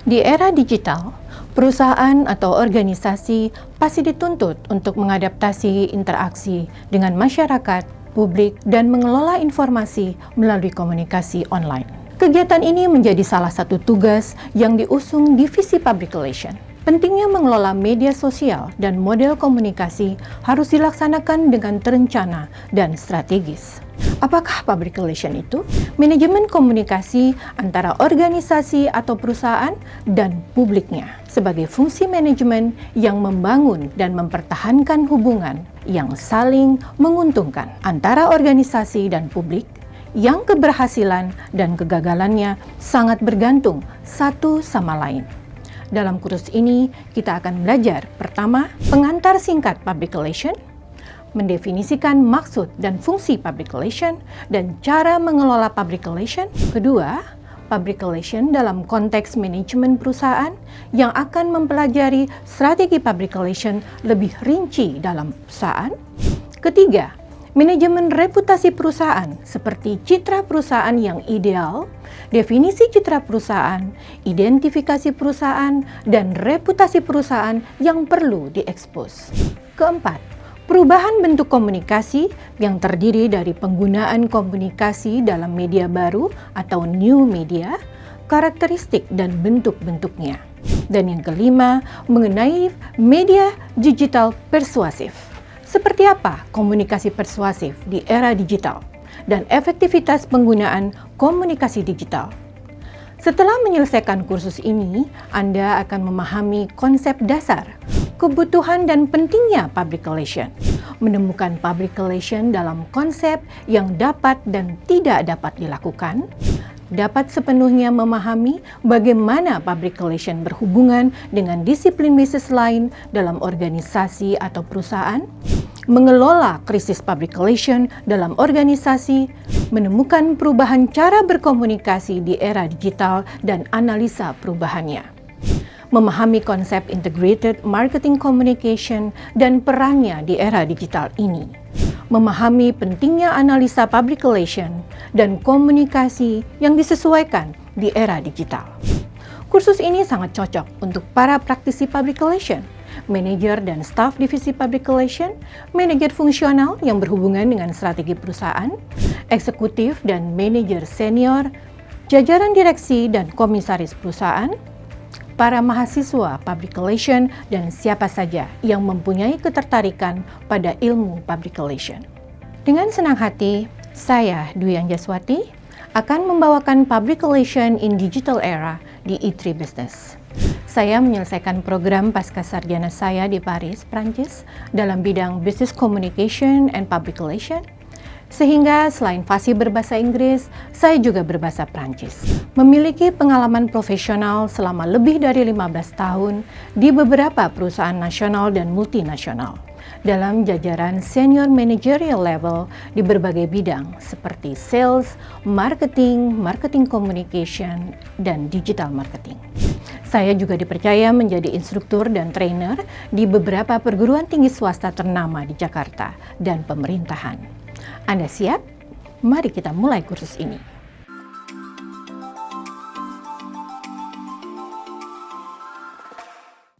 Di era digital, perusahaan atau organisasi pasti dituntut untuk mengadaptasi interaksi dengan masyarakat, publik, dan mengelola informasi melalui komunikasi online. Kegiatan ini menjadi salah satu tugas yang diusung Divisi Public Relations. Pentingnya mengelola media sosial dan model komunikasi harus dilaksanakan dengan terencana dan strategis. Apakah public relation itu? Manajemen komunikasi antara organisasi atau perusahaan dan publiknya sebagai fungsi manajemen yang membangun dan mempertahankan hubungan yang saling menguntungkan antara organisasi dan publik yang keberhasilan dan kegagalannya sangat bergantung satu sama lain. Dalam kursus ini, kita akan belajar pertama, pengantar singkat public relation, mendefinisikan maksud dan fungsi public relation, dan cara mengelola public relation. Kedua, public relation dalam konteks manajemen perusahaan yang akan mempelajari strategi public relation lebih rinci dalam perusahaan. Ketiga, manajemen reputasi perusahaan seperti citra perusahaan yang ideal, definisi citra perusahaan, identifikasi perusahaan, dan reputasi perusahaan yang perlu diekspos. Keempat, perubahan bentuk komunikasi yang terdiri dari penggunaan komunikasi dalam media baru atau new media, karakteristik dan bentuk-bentuknya. Dan yang kelima, mengenai media digital persuasif. Seperti apa komunikasi persuasif di era digital dan efektivitas penggunaan komunikasi digital? Setelah menyelesaikan kursus ini, Anda akan memahami konsep dasar, kebutuhan dan pentingnya public relation, menemukan public relation dalam konsep yang dapat dan tidak dapat dilakukan, dapat sepenuhnya memahami bagaimana public relation berhubungan dengan disiplin bisnis lain dalam organisasi atau perusahaan, mengelola krisis public relation dalam organisasi, menemukan perubahan cara berkomunikasi di era digital dan analisa perubahannya, memahami konsep integrated marketing communication dan perannya di era digital ini, memahami pentingnya analisa public relation dan komunikasi yang disesuaikan di era digital. Kursus ini sangat cocok untuk para praktisi public relation, manajer dan staf divisi public relation, manajer fungsional yang berhubungan dengan strategi perusahaan, eksekutif dan manajer senior, jajaran direksi dan komisaris perusahaan, para mahasiswa public relation, dan siapa saja yang mempunyai ketertarikan pada ilmu public relation. Dengan senang hati, saya Dwi Anjaswati akan membawakan public relation in digital era di E3 Business. Saya menyelesaikan program pascasarjana saya di Paris, Prancis, dalam bidang Business Communication and Public Relation, sehingga selain fasih berbahasa Inggris, saya juga berbahasa Prancis. Memiliki pengalaman profesional selama lebih dari 15 tahun di beberapa perusahaan nasional dan multinasional, dalam jajaran senior managerial level di berbagai bidang seperti sales, marketing, marketing communication, dan digital marketing. Saya juga dipercaya menjadi instruktur dan trainer di beberapa perguruan tinggi swasta ternama di Jakarta dan pemerintahan. Anda siap? Mari kita mulai kursus ini.